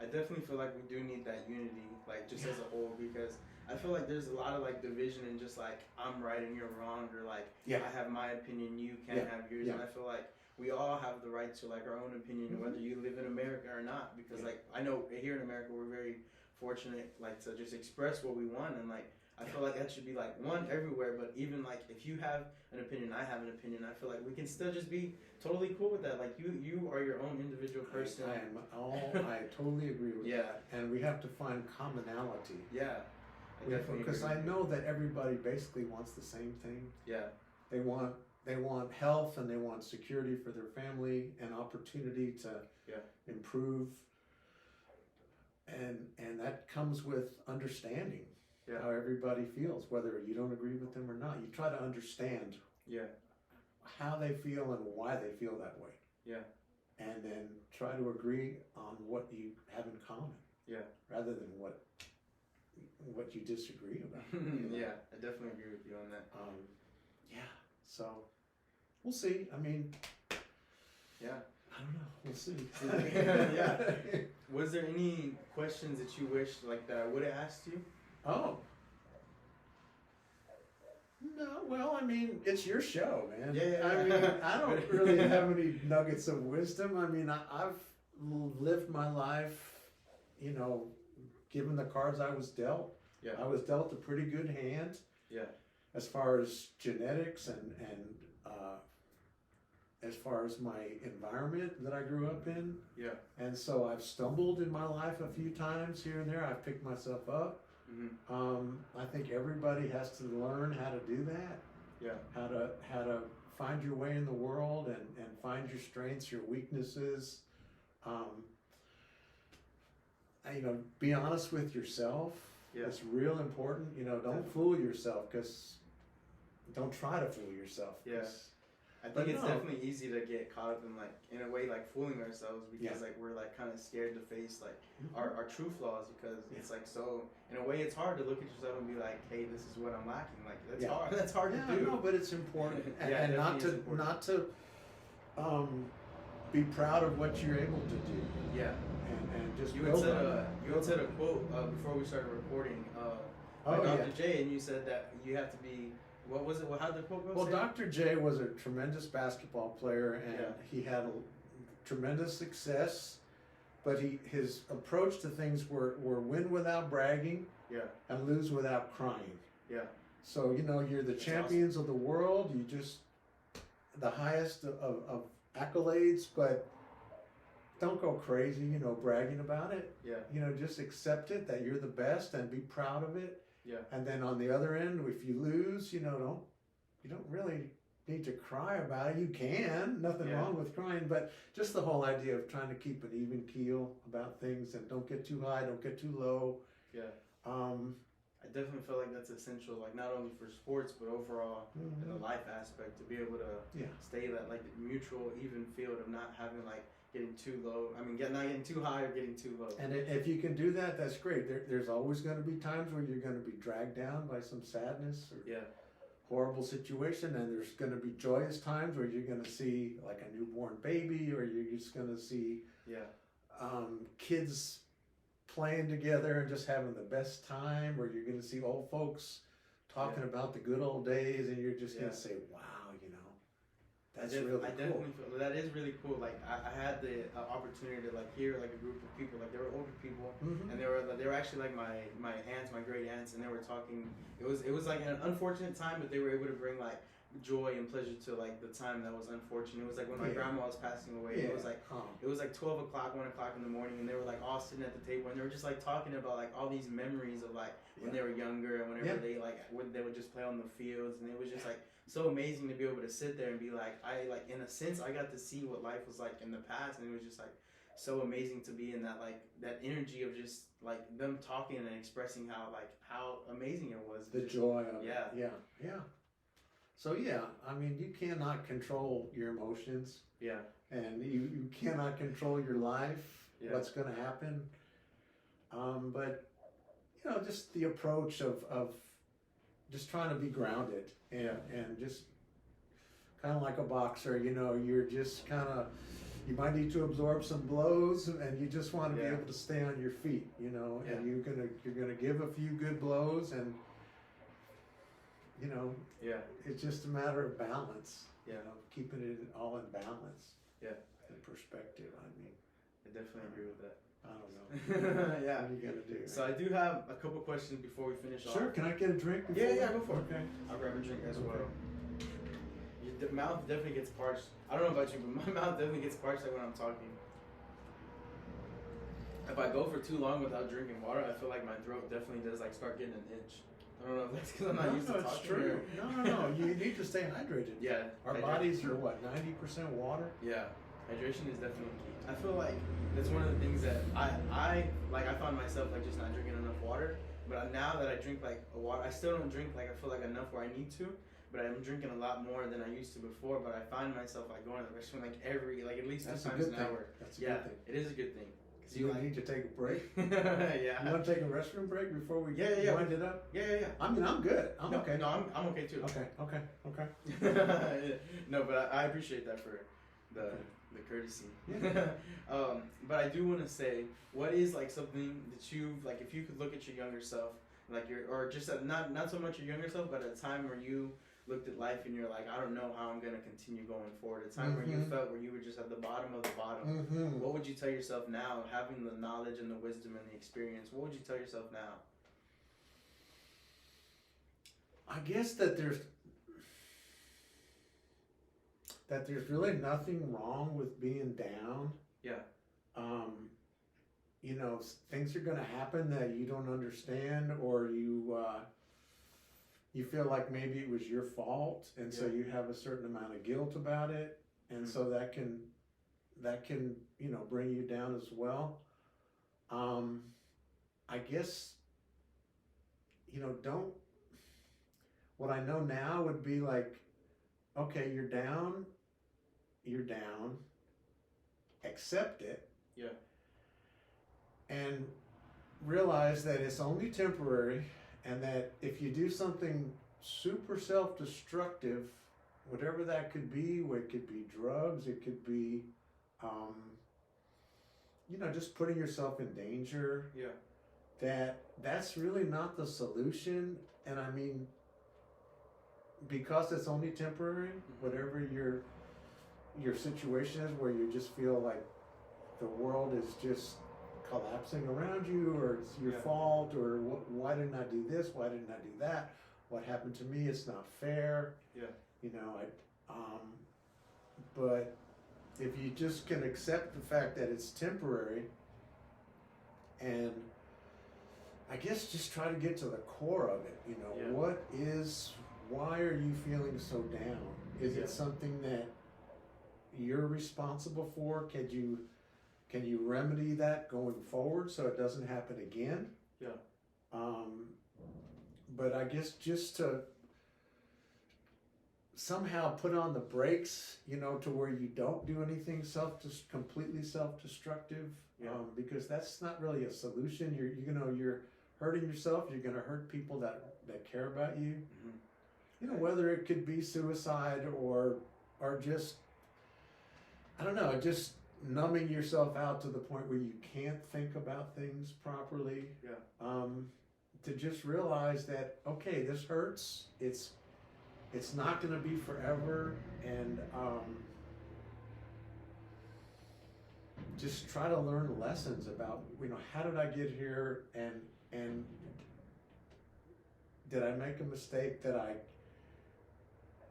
I definitely feel like we do need that unity, like just as a whole, because I feel like there's a lot of like division and just like I'm right and you're wrong, or like I have my opinion, you can't have yours, and I feel like we all have the right to like our own opinion, whether you live in America or not. Because like I know here in America we're very fortunate like to just express what we want, and like I feel like that should be like one everywhere. But even like if you have an opinion, I have an opinion, I feel like we can still just be totally cool with that. Like you are your own individual person. I totally agree with that. And we have to find commonality. Yeah. Because I know that everybody basically wants the same thing. Yeah. They want health, and they want security for their family and opportunity to improve. And that comes with understanding how everybody feels, whether you don't agree with them or not. You try to understand how they feel and why they feel that way. Yeah. And then try to agree on what you have in common. Yeah. Rather than what you disagree about. Yeah, I definitely agree with you on that. So we'll see. I mean, I don't know. We'll see. Yeah. Was there any questions that you wish like that I would have asked you? Oh. No, well, I mean, it's your show, man. Yeah. I mean, I don't really have any nuggets of wisdom. I mean, I've lived my life, you know, given the cards I was dealt. Yeah. I was dealt a pretty good hand. Yeah. As far as genetics and as far as my environment that I grew up in. Yeah. And so I've stumbled in my life a few times here and there. I've picked myself up. Mm-hmm. I think everybody has to learn how to do that. Yeah. How to find your way in the world and find your strengths, your weaknesses. You know, be honest with yourself. Yeah. It's real important. You know, don't fool yourself, because don't try to fool yourself. Yeah. I think it's definitely easy to get caught up in, like, in a way, like, fooling ourselves, because like we're like kind of scared to face like our true flaws, because it's like, so in a way it's hard to look at yourself and be like, hey, this is what I'm lacking. Like, that's hard to do. No, but it's important. Yeah, and not to be proud of what you're able to do. Yeah. And just you had said a quote before we started recording by Dr. J, and you said that you have to be, what was it? How did the quote go? Well, Dr. J was a tremendous basketball player, and he had a tremendous success, but his approach to things were win without bragging, and lose without crying. Yeah. So, you know, you're the champions of the world, you just the highest of accolades, but don't go crazy, you know, bragging about it. Yeah. You know, just accept it, that you're the best, and be proud of it. Yeah. And then on the other end, if you lose, you know, you don't really need to cry about it. You can, nothing wrong with crying, but just the whole idea of trying to keep an even keel about things, and don't get too high, don't get too low. Yeah. I definitely feel like that's essential, like not only for sports, but overall in the life aspect, to be able to stay that like mutual, even field of not having like getting too low. I mean, not getting too high or getting too low. And if you can do that, that's great. There's always going to be times where you're going to be dragged down by some sadness or horrible situation, and there's going to be joyous times where you're going to see like a newborn baby, or you're just going to see kids playing together and just having the best time, or you're going to see old folks talking about the good old days, and you're just going to say, wow, you know, that's really cool. I definitely feel that is really cool. Like I had the opportunity to like hear like a group of people, like they were older people, and they were actually like my aunts, my great aunts, and they were talking. It was like an unfortunate time, but they were able to bring like joy and pleasure to like the time that was unfortunate. It was like when my grandma was passing away. It was like 12 o'clock, 1 o'clock in the morning, and they were like all sitting at the table, and they were just like talking about like all these memories of like when they were younger, and whenever they like when they would just play on the fields, and it was just like so amazing to be able to sit there and be like, I like in a sense I got to see what life was like in the past, and it was just like so amazing to be in that like that energy of just like them talking and expressing how amazing it was. The joy of it. Yeah. So I mean, you cannot control your emotions. Yeah. And you cannot control your life, what's going to happen. But, you know, just the approach of just trying to be grounded and just kind of like a boxer, you know, you're just kind of, you might need to absorb some blows, and you just want to be able to stay on your feet, you know, and you're gonna give a few good blows, and you know, it's just a matter of balance. You know, keeping it all in balance. Yeah, in perspective. I mean, I definitely agree with that. I don't know. What are you gonna do? So I do have a couple questions before we finish off. Sure. Can I get a drink? Yeah, go for it. Okay. I'll grab a drink as well. Your mouth definitely gets parched. I don't know about you, but my mouth definitely gets parched like when I'm talking. If I go for too long without drinking water, I feel like my throat definitely does like start getting an itch. I don't know if that's because I'm not used to talking. It's true. No. You need to stay hydrated. Yeah. Our bodies are what, 90% water? Yeah. Hydration is definitely key. I feel like that's one of the things that I found myself like just not drinking enough water. But now that I drink like a water, I still don't drink like I feel like enough where I need to. But I'm drinking a lot more than I used to before. But I find myself like going to the restroom like at least 2 times an hour. That's a good thing. It is a good thing. You need to take a break. Yeah. You want to take a restroom break before we wind it up? Yeah. I mean, I'm good. I'm okay. No, I'm okay too. Okay. No, but I appreciate that for The courtesy. Yeah. But I do want to say, what is like something that you've like, if you could look at your younger self, like or just not so much your younger self, but at a time where you looked at life and you're like, I don't know how I'm gonna continue going forward. A time where you felt where you were just at the bottom of the bottom. What would you tell yourself now, having the knowledge and the wisdom and the experience? What would you tell yourself now? I guess that there's really nothing wrong with being down. Yeah. You know, things are going to happen that you don't understand, or you feel like maybe it was your fault, and so you have a certain amount of guilt about it, and so that can you know, bring you down as well. I guess, you know, what I know now would be like, okay, you're down, accept it. Yeah. And realize that it's only temporary, and that if you do something super self-destructive, whatever that could be, it could be drugs, it could be, you know, just putting yourself in danger. Yeah. That's really not the solution. And I mean, because it's only temporary, whatever your situation is, where you just feel like the world is just collapsing around you, or it's your fault, or why didn't I do this? Why didn't I do that? What happened to me? It's not fair. Yeah. You know, but if you just can accept the fact that it's temporary, and I guess just try to get to the core of it. You know, why are you feeling so down? Is it something that you're responsible for? Can you remedy that going forward so it doesn't happen again? Yeah. But I guess just to somehow put on the brakes, you know, to where you don't do anything completely self-destructive, because that's not really a solution. You're hurting yourself. You're going to hurt people that care about you. You know, whether it could be suicide or just, I don't know, just numbing yourself out to the point where you can't think about things properly. To just realize that, okay, this hurts. It's not going to be forever, and just try to learn lessons about, you know, how did I get here, and did I make a mistake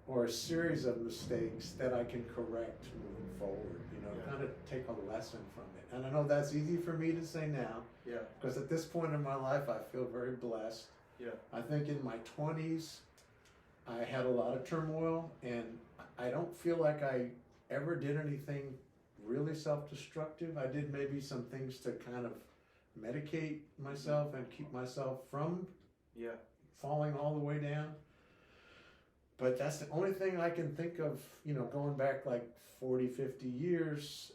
or a series of mistakes that I can correct moving forward, you know, kind of take a lesson from it. And I know that's easy for me to say now, because at this point in my life, I feel very blessed. I think in my 20s, I had a lot of turmoil, and I don't feel like I ever did anything really self-destructive. I did maybe some things to kind of medicate myself and keep myself from falling all the way down. But that's the only thing I can think of, you know, going back like 40, 50 years.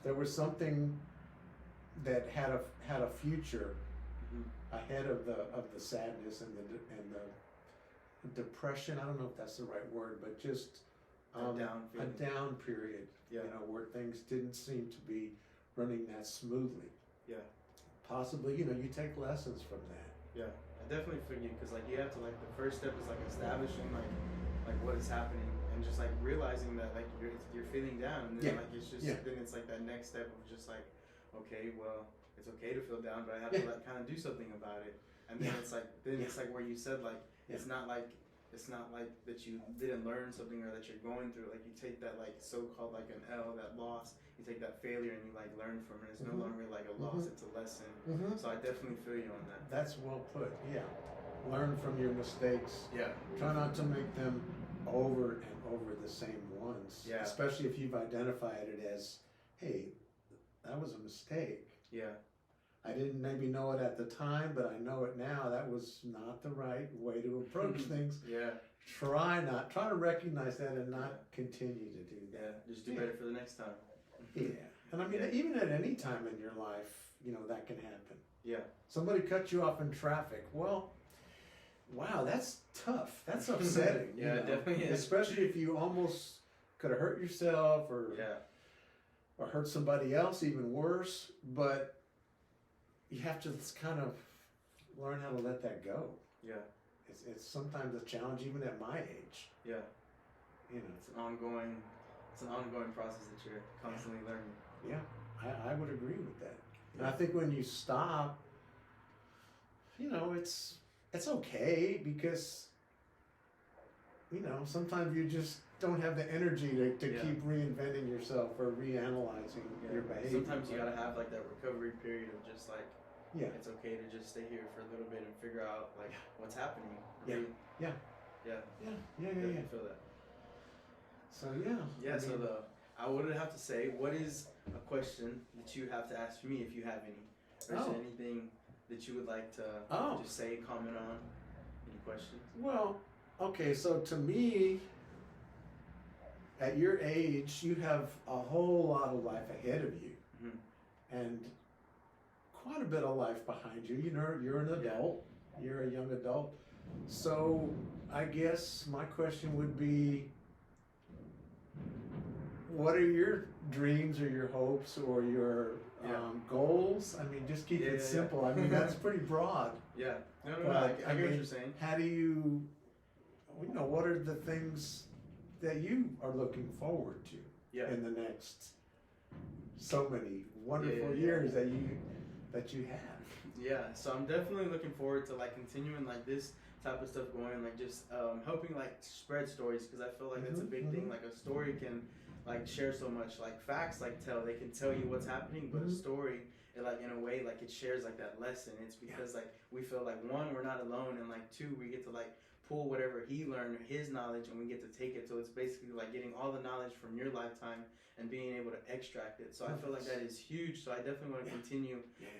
There was something that had a future ahead of the sadness and the depression. I don't know if that's the right word, but just a down period. You know, where things didn't seem to be running that smoothly. Possibly, you know, you take lessons from that. I definitely feel you, because like you have to, like, the first step is like establishing like what is happening, and just like realizing that like you're feeling down, and then like it's just then it's like that next step of just like, okay, well, it's okay to feel down, but I have to like kind of do something about it. And then it's like it's like where you said like it's not like that you didn't learn something or that you're going through. Like you take that like so-called like an L, that loss, you take that failure and you like learn from it. It's no longer like a loss, it's a lesson. So I definitely feel you on that. That's well put. Learn from your mistakes. Try not to make them over and over the same ones. Especially if you've identified it as, hey, that was a mistake. I didn't maybe know it at the time, but I know it now. That was not the right way to approach things. Try to recognize that and not continue to do that. Just do better for the next time. And I mean, even at any time in your life, you know, that can happen. Somebody cut you off in traffic. Well, wow, that's tough. That's upsetting. Yeah, it definitely is. Especially if you almost could have hurt yourself or hurt somebody else, even worse. But you have to kind of learn how to let that go. Yeah. It's sometimes a challenge even at my age. Yeah. You know. It's an ongoing process that you're constantly learning. Yeah, I would agree with that. And I think when you stop, you know, it's okay because, you know, sometimes you just don't have the energy to keep reinventing yourself or reanalyzing your behavior. Sometimes you gotta have like that recovery period of just like, it's okay to just stay here for a little bit and figure out like what's happening. Yeah. I feel that. So I would have to say, what is a question that you have to ask me if you have any? Or is there anything that you would like to just say, comment on? Any questions? Well, okay, so to me, at your age, you have a whole lot of life ahead of you. Mm-hmm. And quite a bit of life behind you. You know, you're an adult. You're a young adult. So I guess my question would be, what are your dreams or your hopes or your goals? I mean, just keep it simple. I mean, that's pretty broad. Yeah. No, I get what you're saying. How do you know, what are the things that you are looking forward to in the next so many wonderful years that you have? Yeah, so I'm definitely looking forward to like continuing like this type of stuff going, like just helping like spread stories, because I feel like that's a big thing. Like a story can like share so much. Like facts like they can tell you what's happening, but a story, it like in a way like it shares like that lesson. It's because like we feel like one, we're not alone, and like two, we get to like pull whatever he learned, his knowledge, and we get to take it. So it's basically like getting all the knowledge from your lifetime and being able to extract it. So I feel like that is huge. So I definitely want to continue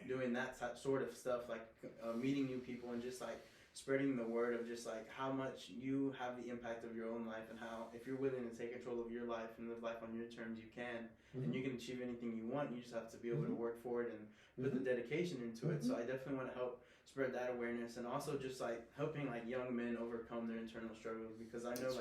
doing that sort of stuff, like meeting new people and just like spreading the word of just like how much you have the impact of your own life, and how if you're willing to take control of your life and live life on your terms, you can, and you can achieve anything you want. You just have to be able to work for it and put the dedication into it. So I definitely want to help spread that awareness, and also just like helping like young men overcome their internal struggles, because I know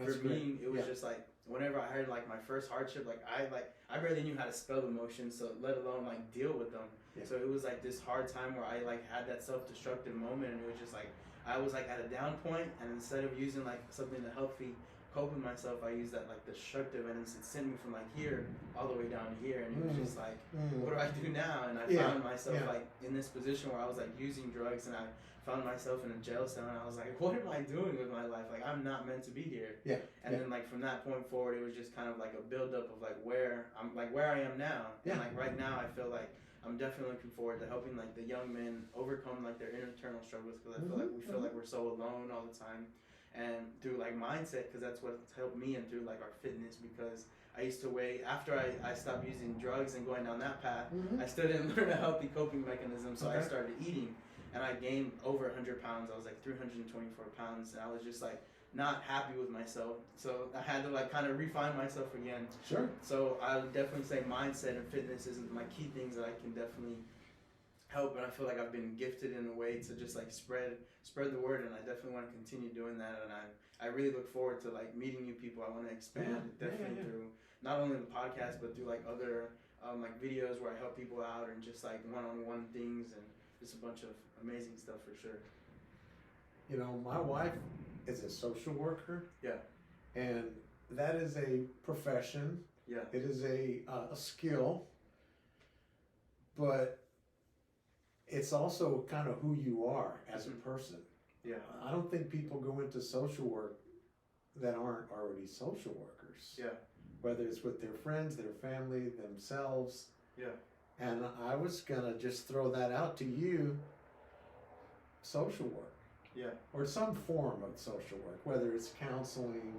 for me it was just like whenever I heard like my first hardship, I barely knew how to spell emotions, so let alone like deal with them. So it was like this hard time where I like had that self-destructive moment, and it was just like I was like at a down point, and instead of using like something to help me cope with myself, I used that like destructive, and it sent me from like here all the way down to here, and it was just like what do I do now? And I found myself like in this position where I was like using drugs, and I found myself in a jail cell, and I was like, what am I doing with my life? Like I'm not meant to be here. Then like from that point forward, it was just kind of like a buildup of like where I am now. And like right now I feel like I'm definitely looking forward to helping like the young men overcome like their internal struggles, because I feel like we feel like we're so alone all the time. And through like mindset, because that's what's helped me, and through like our fitness, because I used to after I stopped using drugs and going down that path, I still didn't learn a healthy coping mechanism, so I started eating, and I gained over 100 pounds. I was like 324 pounds, and I was just like not happy with myself, so I had to like kind of refine myself again. So I would definitely say mindset and fitness is my key things that I can definitely help, and I feel like I've been gifted in a way to just like spread the word, and I definitely want to continue doing that. And I really look forward to like meeting new people. I want to expand through not only the podcast, but through like other like videos where I help people out, and just like one-on-one things, and just a bunch of amazing stuff for sure. You know, my wife is a social worker. And that is a profession. It is a skill, but it's also kind of who you are as a person. I don't think people go into social work that aren't already social workers. Whether it's with their friends, their family, themselves. And I was gonna just throw that out to you. Social work. Or some form of social work, whether it's counseling.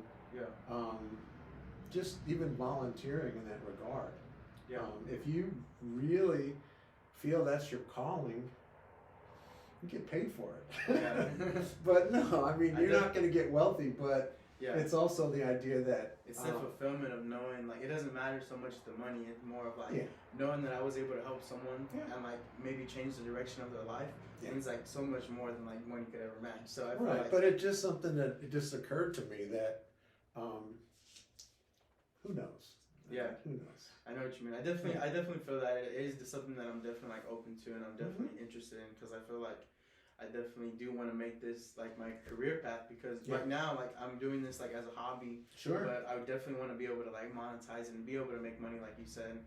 Just even volunteering in that regard. If you really feel that's your calling, you get paid for it. But no, I mean, you're not going to get wealthy, but it's also the idea that it's the fulfillment of knowing, like, it doesn't matter matter so much the money. It's more of like Yeah. knowing that I was able to help someone Yeah. and like maybe change the direction of their life. Yeah. Means like so much more than like money could ever match. So I feel Right, like, but it's just something that it just occurred to me that, who knows? Yeah. Who knows? I know what you mean. I definitely feel that it is something that I'm definitely like open to and I'm definitely interested in, because I feel like I definitely do want to make this like my career path, because right now like I'm doing this like as a hobby. Sure. But I would definitely want to be able to like monetize and be able to make money, like you said.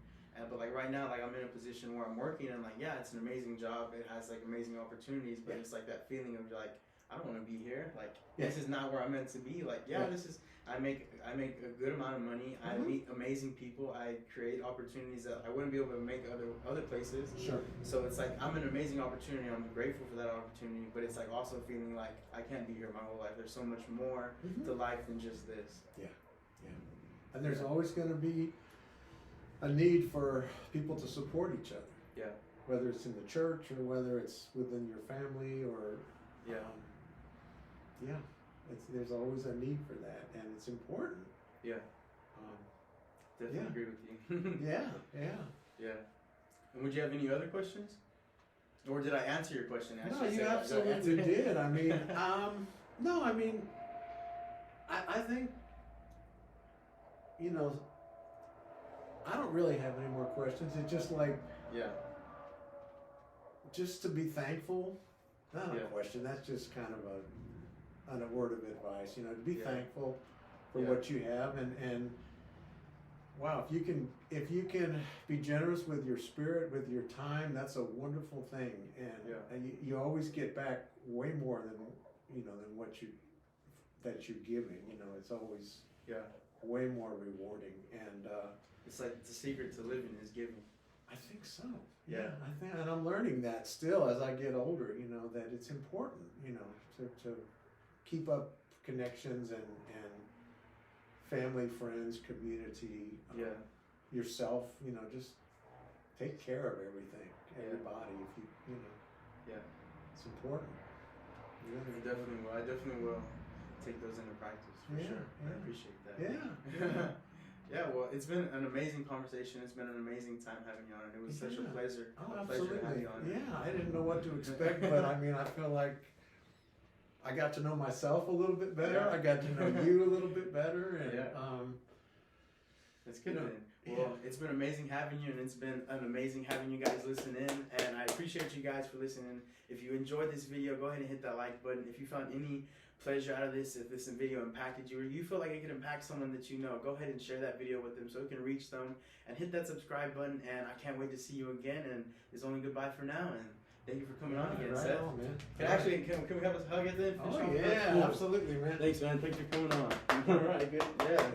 But like right now, like I'm in a position where I'm working and like, yeah, it's an amazing job. It has like amazing opportunities, but it's like that feeling of like, I don't want to be here. Like this is not where I'm meant to be. Like this is. I make a good amount of money. I meet amazing people. I create opportunities that I wouldn't be able to make other places. Sure. So it's like I'm an amazing opportunity. I'm grateful for that opportunity. But it's like also feeling like I can't be here my whole life. There's so much more to life than just this. Yeah. And there's always going to be a need for people to support each other. Yeah. Whether it's in the church or whether it's within your family or. There's always a need for that, and it's important. Yeah. Definitely agree with you. Yeah. And would you have any other questions? Or did I answer your question? No, you absolutely did. I mean, no, I mean, I think, I don't really have any more questions. It's just like, just to be thankful. Not a question. That's just kind of a word of advice. To be thankful for what you have, and wow, if you can be generous with your spirit, with your time, that's a wonderful thing. And you always get back way more than what you're giving. It's always way more rewarding, and it's like the secret to living is giving. I think so. And I'm learning that still as I get older. That it's important. To keep up connections and family, friends, community. Yourself. Just take care of everything, everybody. If you it's important. I definitely will take those into practice for sure. I appreciate that. Well, it's been an amazing conversation. It's been an amazing time having you on, and it was such a pleasure. Oh, a pleasure to have you on. I didn't know what to expect, but I mean, I feel like I got to know myself a little bit better. I got to know you a little bit better, and that's good. Well, it's been amazing having you, and it's been amazing having you guys listen in, and I appreciate you guys for listening. If you enjoyed this video, go ahead and hit that like button. If you found any pleasure out of this, if this video impacted you, or you feel like it could impact someone that you know, go ahead and share that video with them so it can reach them, and hit that subscribe button. And I can't wait to see you again, and it's only goodbye for now, and thank you for coming on again, Seth. On, man. Can we have a hug at the end? Oh yeah, absolutely, man. Thanks, man. Thanks for coming on. All right, good. Yeah.